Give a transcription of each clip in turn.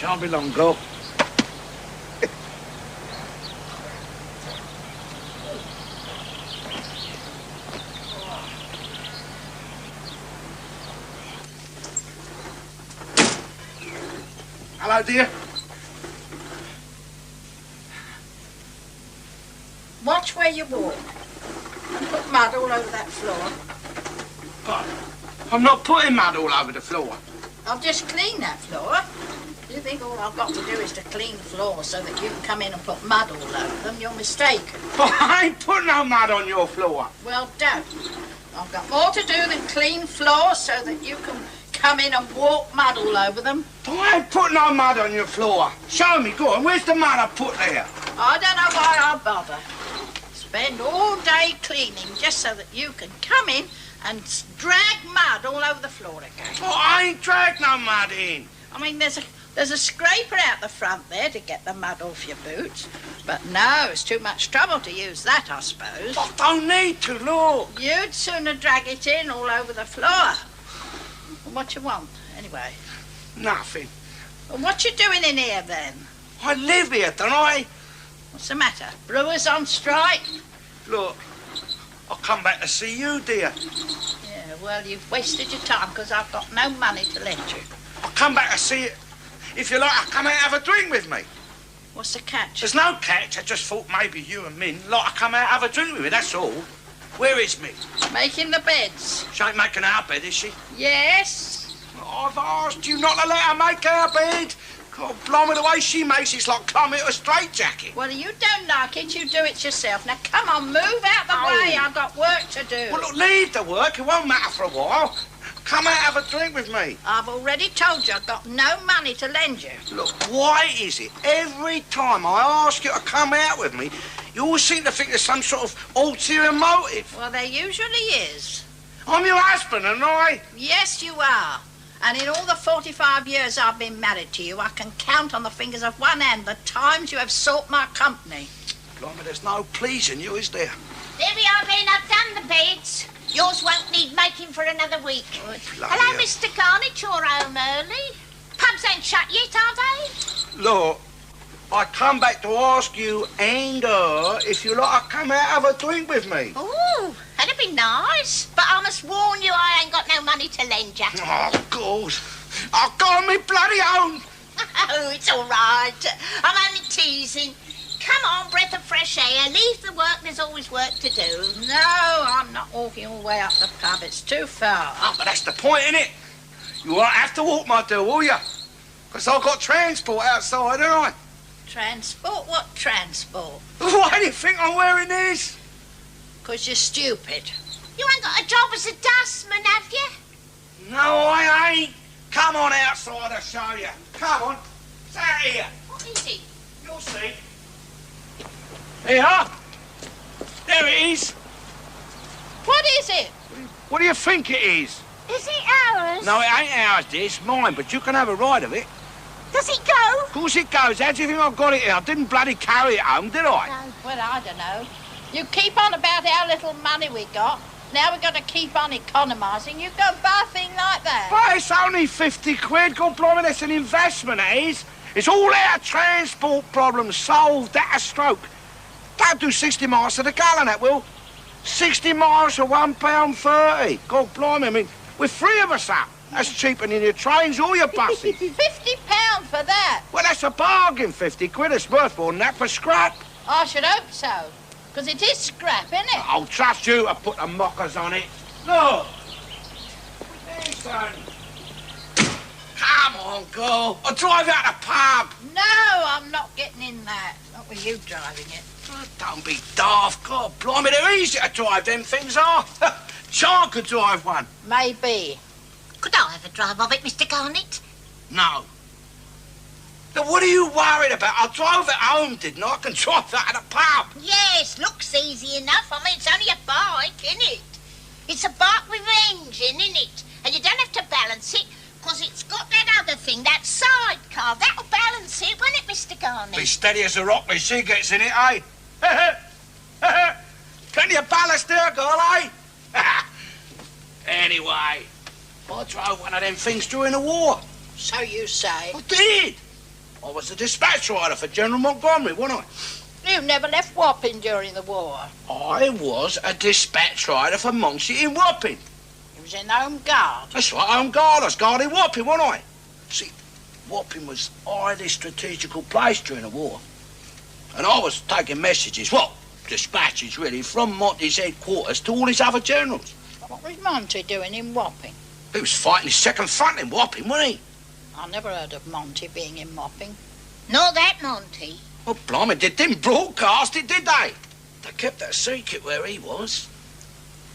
Shan't be long, girl. Hello, dear. Watch where you walk. And put mud all over that floor. But I'm not putting mud all over the floor. I'll just clean that floor. You think all I've got to do is to clean the floor so that you can come in and put mud all over them? You're mistaken. But I ain't putting no mud on your floor. Well, don't. I've got more to do than clean floors so that you can come in and walk mud all over them. But I ain't putting no mud on your floor. Show me, go on. Where's the mud I put there? I don't know why I bother. Spend all day cleaning just so that you can come in and drag mud all over the floor again. But I ain't dragged no mud in. I mean, there's a scraper out the front there to get the mud off your boots. But no, it's too much trouble to use that, I suppose. I don't need to, look. You'd sooner drag it in all over the floor. What you want, anyway? Nothing. Well, what you doing in here, then? I live here, don't I? What's the matter? Brewers on strike? Look, I'll come back to see you, dear. Yeah, well, you've wasted your time because I've got no money to lend you. I'll come back to see you. If you like, I'll come out and have a drink with me. What's the catch? There's no catch. I just thought maybe you and Min like to come out and have a drink with me, that's all. Where is me? Making the beds. She ain't making our bed, is she? Yes. I've asked you not to let her make our bed. God, blimey, the way she makes it's like climbing to a straitjacket. Well, you don't like it, you do it yourself. Now, come on, move out the way. I've got work to do. Well, look, leave the work. It won't matter for a while. Come out and have a drink with me. I've already told you I've got no money to lend you. Look, why is it every time I ask you to come out with me, you always seem to think there's some sort of ulterior motive? Well, there usually is. I'm your husband, and I... Yes, you are. And in all the 45 years I've been married to you, I can count on the fingers of one hand the times you have sought my company. Blimey, there's no pleasing you, is there? There we are, then. I've done the beds. Yours won't need making for another week. Oh, hello, Mr. Garnett. You're home early. Pubs ain't shut yet, are they? Look, I come back to ask you and her if you like to come out and have a drink with me. Ooh, that'd be nice. But I must warn you, I ain't got no money to lend you. Oh, God. I'll go on me bloody own. Oh, it's all right. I'm only teasing. Come on, breath of fresh air. Leave the work. There's always work to do. No, I'm not walking all the way up the pub. It's too far. Oh, but that's the point, innit? You won't have to walk, my dear, will you? Because I've got transport outside, haven't I? Transport? What transport? Why do you think I'm wearing this? 'Cause you're stupid. You ain't got a job as a dustman, have you? No, I ain't. Come on outside, I'll show you. Come on. It's out here. What is it? You'll see. Here. There it is. What is it? What do you think it is? Is it ours? No, it ain't ours, dear. It's mine, but you can have a ride of it. Does it go? Of course it goes. How do you think I got it here? I didn't bloody carry it home, did I? No. Well, I don't know. You keep on about how little money we got. Now we've got to keep on economising. You go buy a thing like that. But it's only 50 quid. God blimey, that's an investment, it is. It's all our transport problems solved at a stroke. Don't do 60 miles to the gallon, that will. 60 miles for £1.30. God blimey, I mean, we're three of us up. That's cheaper than your trains or your buses. £50 for that. Well, that's a bargain, 50 quid. It's worth more than that for scrap. I should hope so. Because it is scrap, isn't it? I'll trust you to put the mockers on it. Look. Listen. Come on, girl. I'll drive you out the pub. No, I'm not getting in that. Not with you driving it. Oh, don't be daft. God blimey, they're easy to drive, them things are. John could drive one. Maybe. Could I have a drive of it, Mr. Garnett? No. Now, what are you worried about? I drove it home, didn't I? I can drive that at a pub. Yes, looks easy enough. I mean, it's only a bike, isn't it? It's a bike with an engine, isn't it? And you don't have to balance it, because it's got that other thing, that sidecar. That'll balance it, won't it, Mr. Garnett? Be steady as a rock when she gets in it, eh? Plenty of ballast there, girl, eh? Anyway, I drove one of them things during the war. So you say. I did. I was a dispatch rider for General Montgomery, wasn't I? You never left Wapping during the war. I was a dispatch rider for Monty in Wapping. You was in Home Guard. That's right, Home Guard. I was guarding Wapping, wasn't I? See, Wapping was a highly strategical place during the war. And I was taking messages, well, dispatches really, from Monty's headquarters to all his other generals. What was Monty doing in Wapping? He was fighting his second front in Wapping, wasn't he? I never heard of Monty being in Wapping. Not that Monty. Well, blimey, they didn't broadcast it, did they? They kept that secret where he was.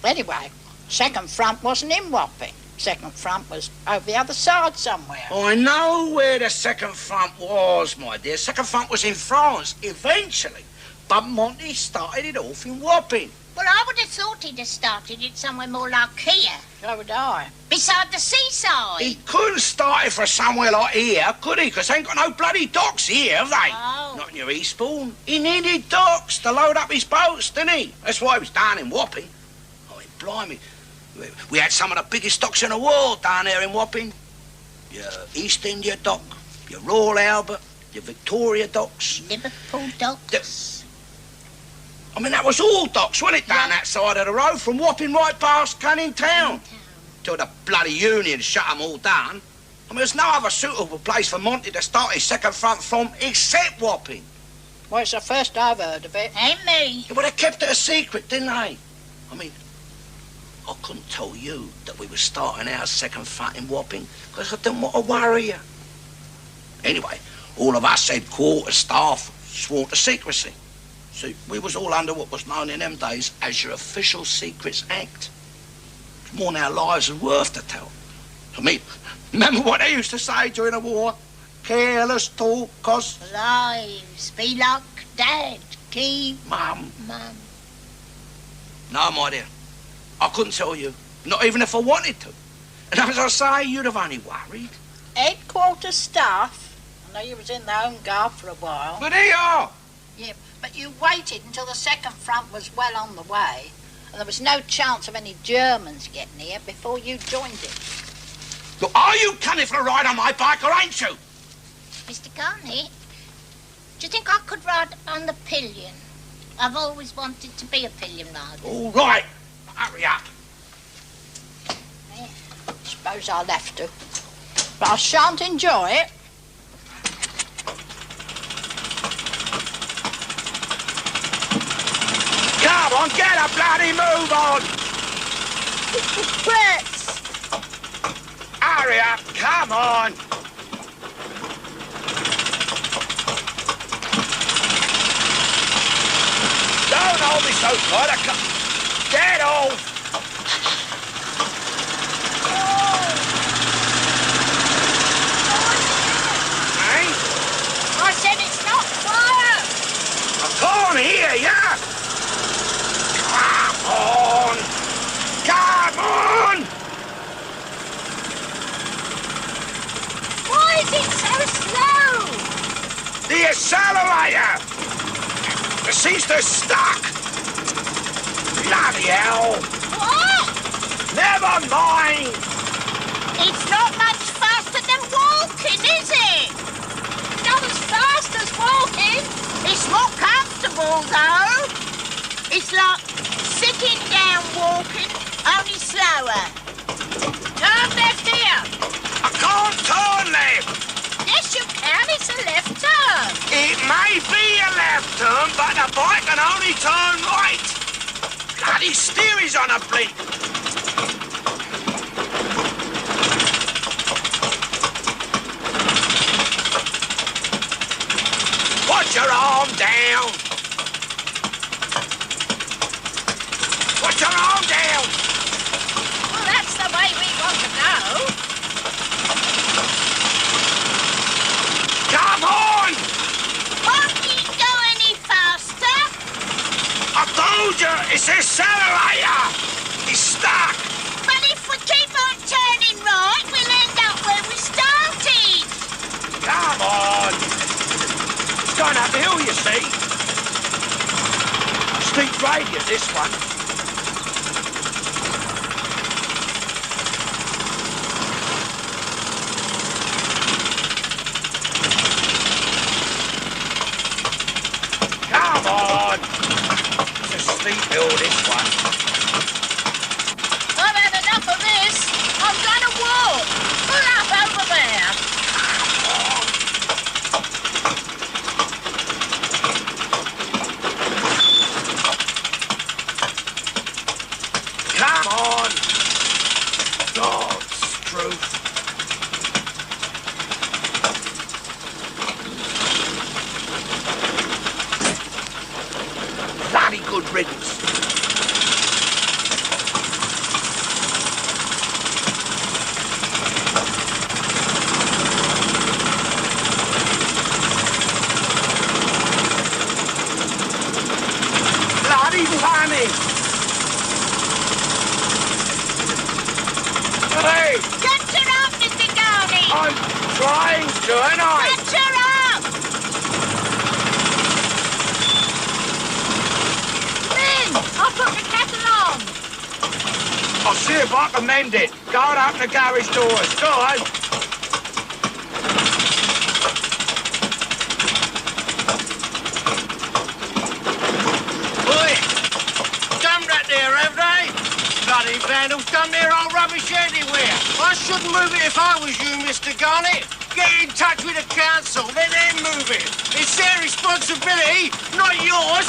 Anyway, second front wasn't in Wapping. Second front was over the other side somewhere. I know where the second front was, my dear. Second front was in France, eventually. But Monty started it off in Wapping. Well, I would have thought he'd have started it somewhere more like here. So would I. Beside the seaside. He couldn't start it for somewhere like here, could he? Because they ain't got no bloody docks here, have they? Oh. Not in your Eastbourne. He needed docks to load up his boats, didn't he? That's why he was down in Wapping. I mean, blimey. We had some of the biggest docks in the world down there in Wapping. Your East India Dock, your Royal Albert, your Victoria Docks. Liverpool docks. I mean, that was all docks, wasn't it, down that side of the road, from Wapping right past Canning Town. Till the bloody Union shut them all down. I mean, there's no other suitable place for Monty to start his second front from except Wapping. Well, it's the first I've heard of it. Ain't me. Yeah, well, they kept it a secret, didn't they? I mean, I couldn't tell you that we were starting our second front in Wapping because I didn't want to worry you. Anyway, all of us headquarters staff swore to secrecy. See, we was all under what was known in them days as your Official Secrets Act. It's more than our lives are worth to tell. I mean, remember what they used to say during the war? Careless talk, cause... Lives be like Dad. Keep... Mum. Mum. No, my dear. I couldn't tell you. Not even if I wanted to. And as I say, you'd have only worried. Headquarters staff. I know you was in the Home Guard for a while. But here you are. Yeah, but you waited until the second front was well on the way, and there was no chance of any Germans getting here before you joined it. Look, are you coming for a ride on my bike or ain't you? Mr. Garnett, do you think I could ride on the pillion? I've always wanted to be a pillion rider. All right. Hurry up. Yeah, suppose I'll have to. But I shan't enjoy it. Come on, get a bloody move on. Let's. Hurry up, come on. Don't hold me so tight. I can't... Get off. Hey? I said it's not fire. I can't hear ya. Come on! Come on! Why is it so slow? The accelerator! The seat's stuck! Bloody hell! What? Never mind! It's not much faster than walking, is it? Not as fast as walking. It's more comfortable, though. It's like sitting down walking, only slower. Turn left here. I can't turn left! Yes, you can. It's a left turn. It may be a left turn, but the bike can only turn right! Bloody steering's on a blink! Put your arm down! Put your arm down! Well, that's the way we want to go. Come on! Won't you go any faster? I told you, it's the accelerator! It's stuck! But if we keep on turning right, we'll end up where we started. Come on! It's going up the hill, you see. Steep gradient, this one. Very nice. Catch her up! Lynn, I'll put the kettle on. I'll see if I can mend it. Go and open the garage doors. Go on. Oi! Done that there, have they? Bloody vandals done their old rubbish everywhere. I shouldn't move it if I was you, Mr. Garnett. Get in touch with the council, let them move it. It's their responsibility, not yours.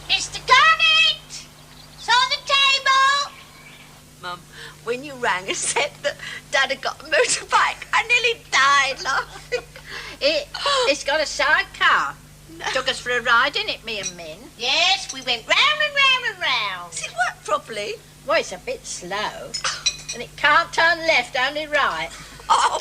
Mr. Garnett! It's on the table! Mum, when you rang and said that Dad had got a motorbike, I nearly died laughing. It's got a sidecar. Took us for a ride in it, me and Min. Yes, we went round and round and round. Does it work properly? Well, it's a bit slow. And it can't turn left, only right. Oh!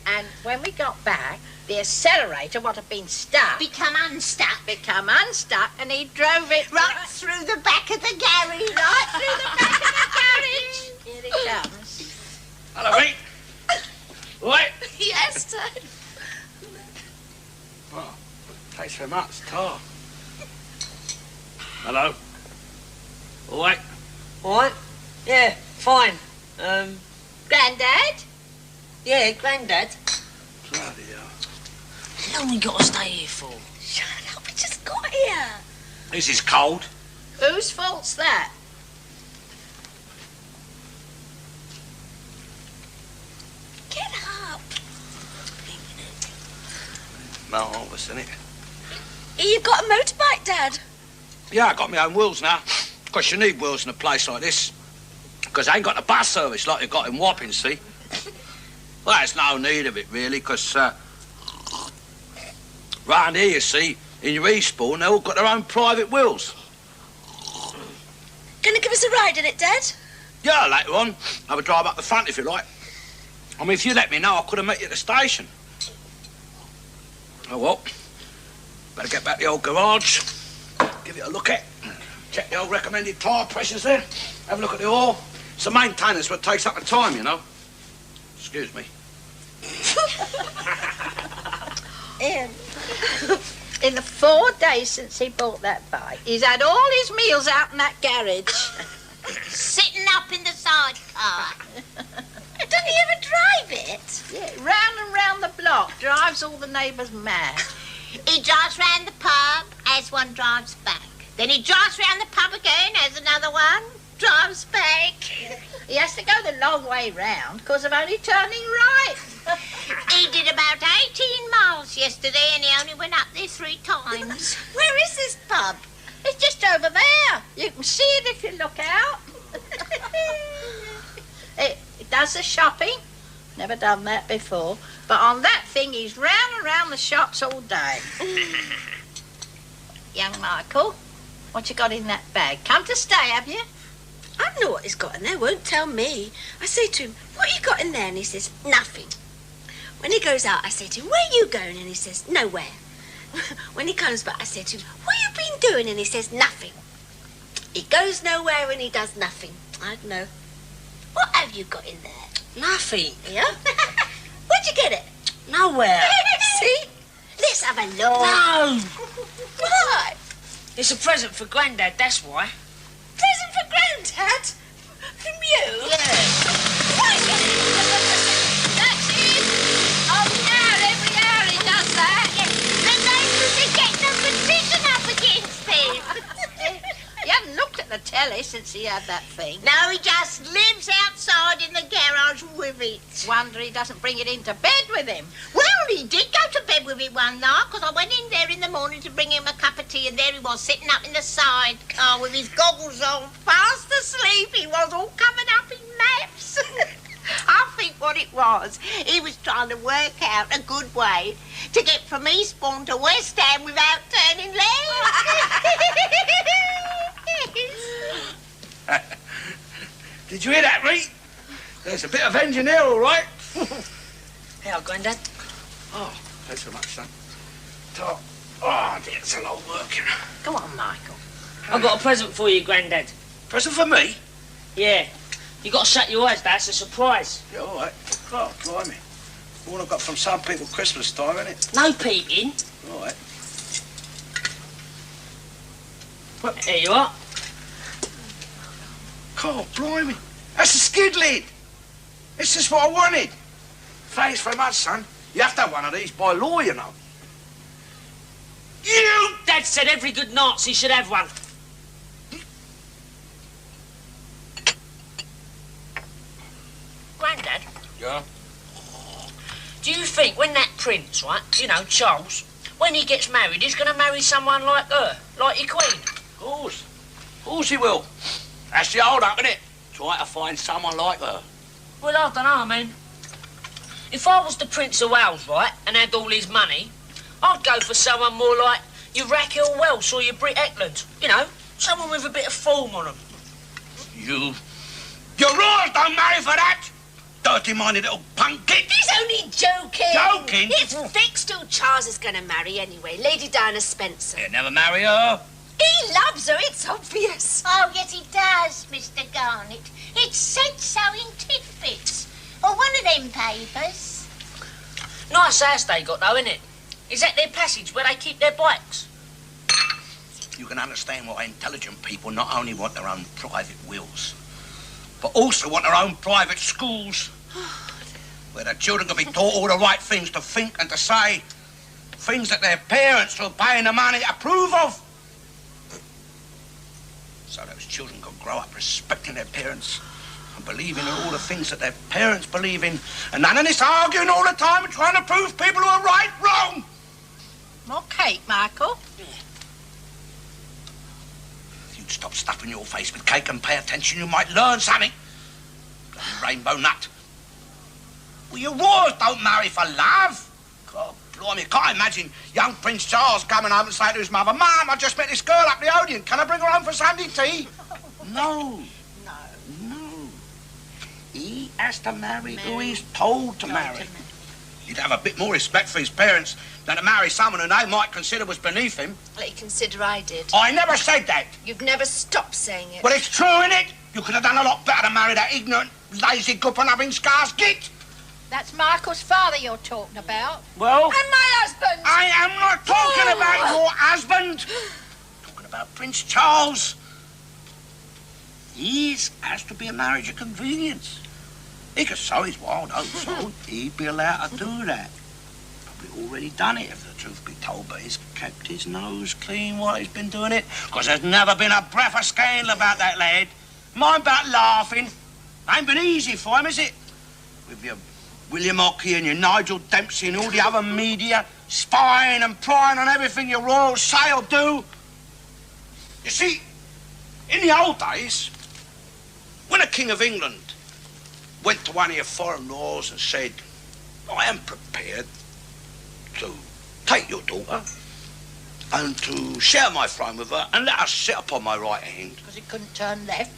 And when we got back, the accelerator, what had been stuck, Become unstuck. become unstuck, and he drove it Right through the back of the garage. right through the back of the garage. Here he comes. Hello, mate. Oi. Yes, Dad. Oh, thanks very much, tar. Hello. All right. All right? Yeah, fine. Grandad? Yeah, Grandad. Bloody hell. How long we got to stay here for? Shut up, we just got here. This is cold. Whose fault's that? Get up. No, obvious, innit? You've got a motorbike, Dad. Yeah, I got my own wheels now. Of course, you need wheels in a place like this. Because I ain't got a bus service like you got in Wapping, see? Well, there's no need of it, really, because round here, you see, in your Eastbourne, they all got their own private wheels. Gonna give us a ride in it, Dad? Yeah, later on, have a drive up the front if you like. I mean, if you let me know, I could have met you at the station. Oh, well, better get back to the old garage, give it a look at, check the old recommended tyre pressures there, have a look at the oil. It's the maintenance what takes up the time, you know. Excuse me. In the 4 days since he bought that bike, he's had all his meals out in that garage. Sitting up in the sidecar. Doesn't he ever drive it? Yeah, round and round the block, drives all the neighbours mad. He drives round the pub as one drives back. Then he drives round the pub again as another one drives back. He has to go the long way round because of only turning right. He did about 18 miles yesterday and he only went up there 3 times. Where is this pub? It's just over there. You can see it if you look out. It does the shopping. Never done that before. But on that thing, he's round and round the shops all day. Young Michael, what you got in that bag? Come to stay, have you? I don't know what he's got in there, won't tell me. I say to him, what you got in there? And he says, nothing. When he goes out, I say to him, where you going? And he says, nowhere. When he comes back, I say to him, what you been doing? And he says, nothing. He goes nowhere and he does nothing. I don't know. What have you got in there? Nothing. Yeah? Where'd you get it? Nowhere. See? Let's have a look. No. What? It's a present for Grandad, that's why. Present for Grandad? From you? Yeah. That's it. Oh, now, every hour he does that. But those are getting a petition up against him. You haven't looked at the telly since he had that thing. No, he just lives outside in the garage with it. Wonder he doesn't bring it into bed with him. Well, he did go to bed with it one night, because I went in there in the morning to bring him a cup of tea, and there he was, sitting up in the sidecar with his goggles on, fast asleep. He was all covered up in maps. I think what it was, he was trying to work out a good way to get from Eastbourne to West Ham without turning left. Did you hear that, Reet? There's a bit of engineer, all right. How, Grandad? Oh, thanks so much, son. Top. Oh, dear, it's a lot of work, you know. Go on, Michael. I've got a present for you, Grandad. Present for me? Yeah. You got to shut your eyes, that's a surprise. Yeah, all right. Oh, blimey. All I've got from some people Christmas time, isn't it? No peeking. All right. There you are. Oh, blimey. That's a skid lid. It's just what I wanted. Thanks very much, son. You have to have one of these by law, you know. You! Dad said every good Nazi should have one. Grandad, Yeah? do you think when that prince, right, you know, Charles, when he gets married, he's going to marry someone like her, like your queen? Of course. Of course he will. That's the old up, isn't it? Try to find someone like her. Well, I don't know, man. If I was the Prince of Wales, right, and had all his money, I'd go for someone more like your Raquel Welch or your Britt Eklund. You know, someone with a bit of form on them. Your rules don't marry for that. Dirty-minded little punk kid. He's only joking. Joking? It's fixed who Charles is going to marry anyway. Lady Diana Spencer. He'll never marry her. He loves her, it's obvious. Oh, yes, he does, Mr. Garnett. It's said so in Tidbits, or one of them papers. Nice house they got, though, innit? Is that their passage where they keep their bikes? You can understand why intelligent people not only want their own private wills, but also want their own private schools, where their children can be taught all the right things to think and to say, things that their parents who are paying the money approve of. So those children can grow up respecting their parents and believing in all the things that their parents believe in, and none of this arguing all the time and trying to prove people who are right wrong. More cake, Michael. If you'd stop stuffing your face with cake and pay attention, you might learn something. Bloody rainbow nut. Well, your royals don't marry for love. God, blimey, can't imagine young Prince Charles coming home and saying to his mother, Mum, I just met this girl up the Odeon. Can I bring her home for Sunday tea? No. No. He has to marry who he's told to marry. He'd have a bit more respect for his parents than to marry someone who they might consider was beneath him. Well, you consider I did. I never said that. You've never stopped saying it. Well, it's true, innit? You could have done a lot better to marry that ignorant, lazy, good-for-nothing scars git. That's Michael's father you're talking about. Well, And my husband! I am not talking about your husband. I'm talking about Prince Charles. His has to be a marriage of convenience. He could sow his wild oats, so he'd be allowed to do that. Probably already done it, if the truth be told, but he's kept his nose clean while he's been doing it, because there's never been a breath of scandal about that lad. Mind about laughing. Ain't been easy for him, is it? With your William Hockey and your Nigel Dempsey and all the other media spying and prying on everything your royals say or do. You see, in the old days, when a King of England went to one of your foreign laws and said, I am prepared to take your daughter and to share my throne with her and let her sit upon my right hand. Because he couldn't turn left.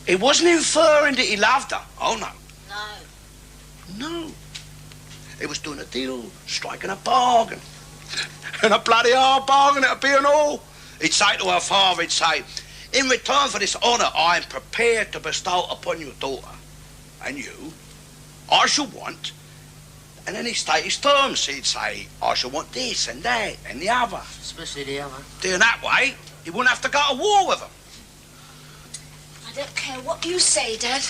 He wasn't inferring that he loved her. Oh, no. No. No. He was doing a deal, striking a bargain. And a bloody hard bargain it'd be and all. He'd say to her father, he'd say, in return for this honour I am prepared to bestow upon your daughter and you, I shall want And then he'd state his terms. He'd say, I shall want this and that and the other. Especially the other. Doing that way, he wouldn't have to go to war with them. I don't care what you say, Dad.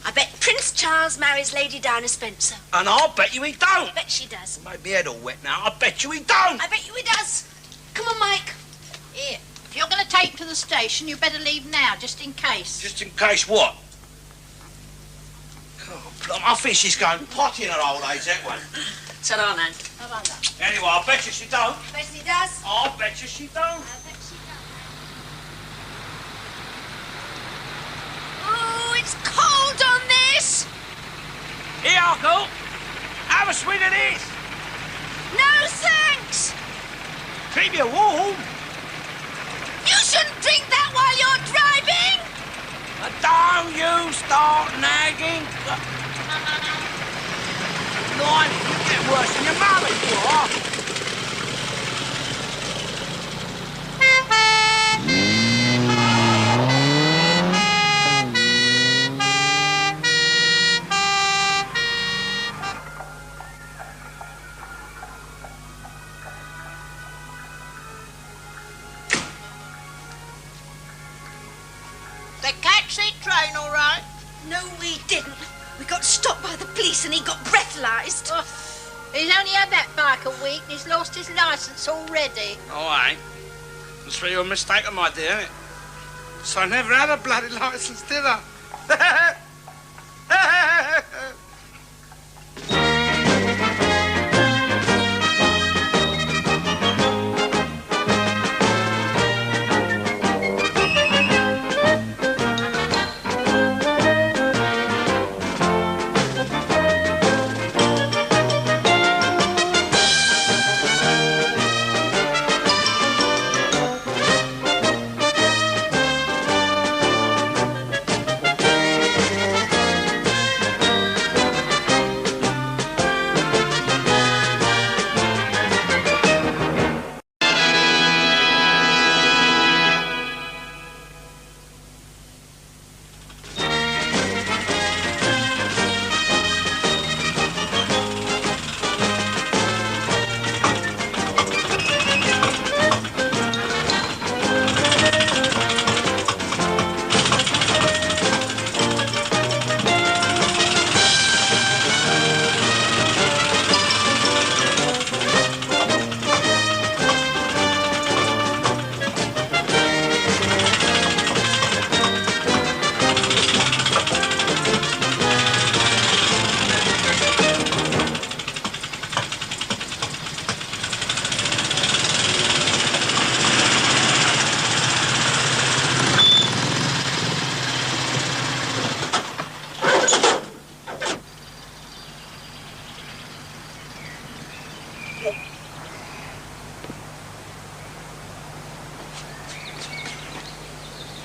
I bet Prince Charles marries Lady Diana Spencer. And I'll bet you he don't. I bet she does. Made me head all wet now. I bet you he don't. I bet you he does. Come on, Mike. Here, if you're going to take him to the station, you better leave now, just in case. Just in case what? Oh, plum, I think she's going potty in her old age, that one. So on, Nan. How about that? Anyway, I bet you she don't. I bet he does. I bet you she don't. I bet she does. Oh, it's cold on this. Here, Uncle. Have a swig of this. No, thanks. Keep you warm. You shouldn't drink that while you're driving. Don't you start nagging. Blimey, you get worse than your mother, you are. The taxi train, all right? No, we didn't. We got stopped by the police and he got breathalyzed. Oh, he's only had that bike a week and he's lost his licence already. Oh, I ain't. It's for your mistake, my dear, isn't it? So I never had a bloody licence, did I?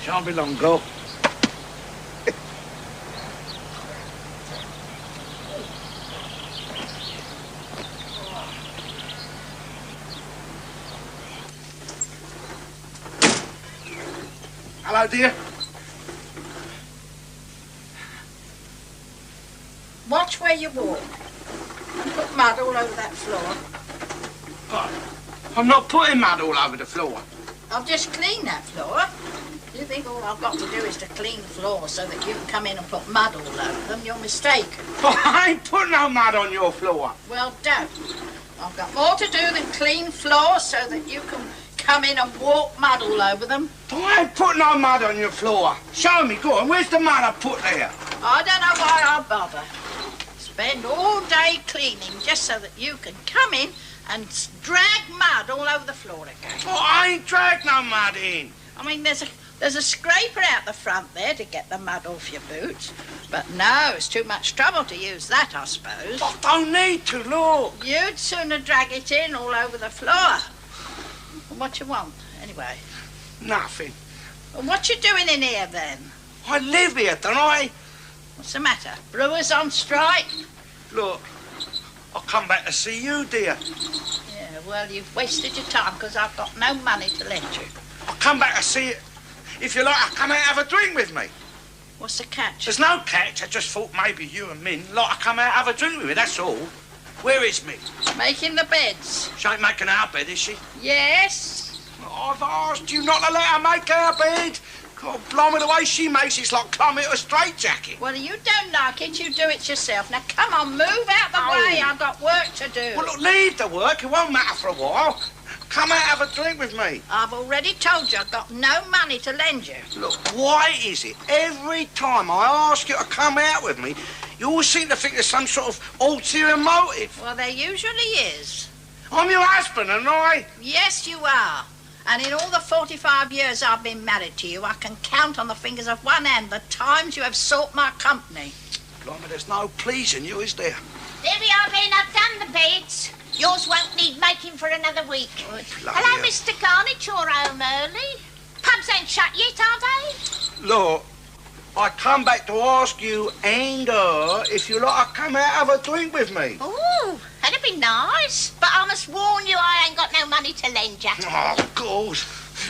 Shan't be long, go. Hello, dear. Watch where you walk. And put mud all over that floor. I'm not putting mud all over the floor. I've just cleaned that floor. You think all I've got to do is to clean the floor so that you can come in and put mud all over them? You're mistaken. I ain't putting no mud on your floor. Well, don't. I've got more to do than clean floors so that you can come in and walk mud all over them. I ain't putting no mud on your floor. Show me, go on. Where's the mud I put there? I don't know why I bother. Spend all day cleaning just so that you can come in and drag mud all over the floor again. Oh, I ain't dragged no mud in. I mean, there's a scraper out the front there to get the mud off your boots. But no, it's too much trouble to use that, I suppose. I don't need to, look. You'd sooner drag it in all over the floor. What you want, anyway? Nothing. Well, what you doing in here, then? I live here, don't I? What's the matter? Brewers on strike? Look, I'll come back to see you, dear. Yeah, well, you've wasted your time because I've got no money to lend you. I'll come back to see you. If you like, I'll come out and have a drink with me. What's the catch? There's no catch. I just thought maybe you and Min like to come out and have a drink with me, that's all. Where is me? Making the beds. She ain't making our bed, is she? Yes. I've asked you not to let her make our bed. God, blimey, the way she makes it's like climbing a straitjacket. Well, you don't like it, you do it yourself. Now, come on, move out the way. I've got work to do. Well, look, leave the work. It won't matter for a while. Come out, have a drink with me. I've already told you I've got no money to lend you. Look, why is it every time I ask you to come out with me, you always seem to think there's some sort of ulterior motive? Well, there usually is. I'm your husband, and I... Yes, you are. And in all the 45 years I've been married to you, I can count on the fingers of one hand the times you have sought my company. Blimey, there's no pleasing you, is there? There we are then, I've done the beds. Yours won't need making for another week. Bloody Hello, hell. Mr. Garnett, you're home early. Pubs ain't shut yet, are they? Look, I come back to ask you and her if you like to come out have a drink with me. Ooh, that'd be nice. But I must warn you, I ain't got no money to lend you. Oh, God.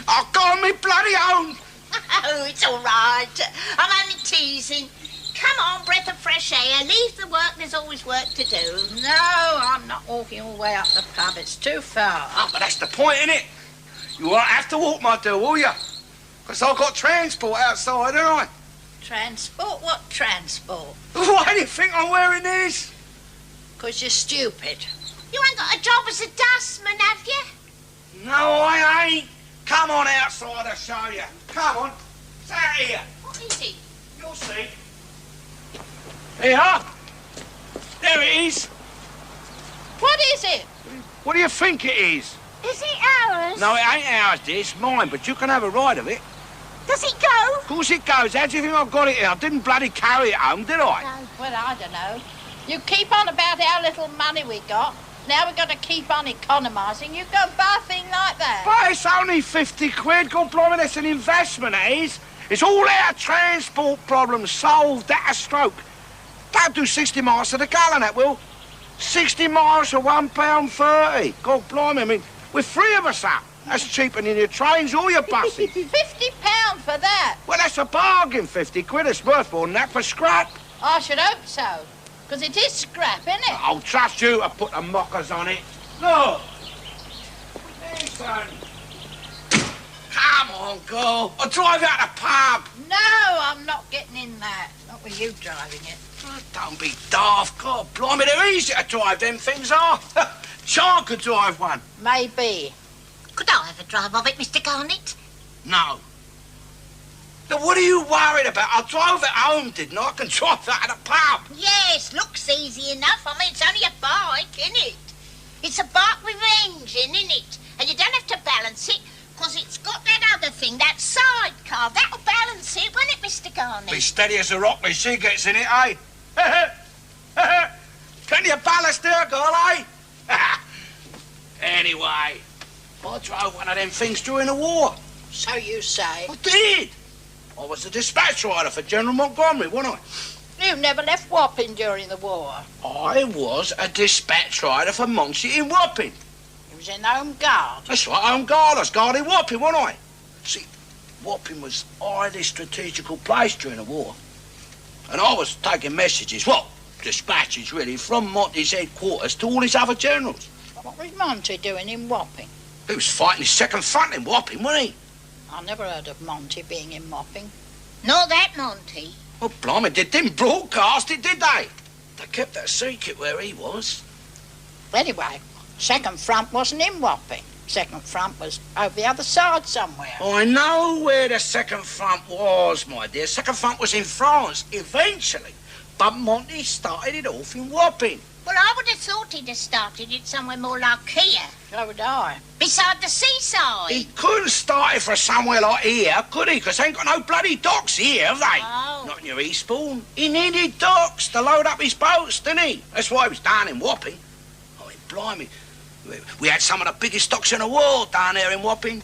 I'll go on me bloody own. Oh, it's all right. I'm only teasing. Come on, breath of fresh air. Leave the work, there's always work to do. No, I'm not walking all the way up the pub. It's too far. Oh, but that's the point, innit? You won't have to walk, my dear, will you? Because I've got transport outside, haven't I? Transport? What transport? Why do you think I'm wearing this? 'Cause you're stupid. You ain't got a job as a dustman, have you? No, I ain't. Come on outside, I'll show you. Come on. It's out here. What is it? You'll see. Here. There it is. What is it? What do you think it is? Is it ours? No, it ain't ours, dear. It's mine, but you can have a ride of it. Does it go? Of course it goes. How do you think I've got it here? I didn't bloody carry it home, did I? No. Well, I don't know. You keep on about how little money we got. Now we've got to keep on economising. You go buy a thing like that. But it's only 50 quid. God blimey, that's an investment, that is. It's all our transport problems solved at a stroke. Don't do 60 miles to the gallon, that will. 60 miles for £1.30. God blimey, I mean, we're three of us up. That's cheaper than your trains or your buses. £50 for that. Well, that's a bargain, 50 quid. It's worth more than that for scrap. I should hope so. Because it is scrap, isn't it? I'll trust you to put the mockers on it. Look. Listen. Come on, girl. I'll drive you out the pub. No, I'm not getting in that. Not with you driving it. Oh, don't be daft. God blimey, they're easy to drive, them things are. Sean could drive one. Maybe. Could I have a drive of it, Mr. Garnett? No. Now, what are you worried about? I drove it home, didn't I? I can drive that at the pub. Yes, looks easy enough. I mean, it's only a bike, innit? It's a bike with an engine, innit? And you don't have to balance it, because it's got that other thing, that sidecar. That'll balance it, won't it, Mr. Garnett? Be steady as a rock when she gets in it, eh? Plenty of ballast there, girl, eh? Anyway, I drove one of them things during the war. So you say. I did. I was a dispatch rider for General Montgomery, wasn't I? You never left Wapping during the war. I was a dispatch rider for Monty in Wapping. You was in Home Guard. That's right, I'm guard. I was guarding Wapping, wasn't I? See, Wapping was a highly strategical place during the war. And I was taking messages, well, dispatches really, from Monty's headquarters to all his other generals. What was Monty doing in Wapping? He was fighting his second front in Wapping, wasn't he? I never heard of Monty being in Wapping. Not that Monty. Well, blimey, they didn't broadcast it, did they? They kept that secret where he was. Anyway, second front wasn't in Wapping. Second front was over the other side somewhere. I know where the second front was, my dear. Second front was in France, eventually. But Monty started it off in Wapping. Well, I would have thought he'd have started it somewhere more like here. So would I. Beside the seaside. He couldn't start it for somewhere like here, could he? Because they ain't got no bloody docks here, have they? Oh. Not near Eastbourne. He needed docks to load up his boats, didn't he? That's why he was down in Wapping. I mean, blimey. We had some of the biggest docks in the world down there in Wapping.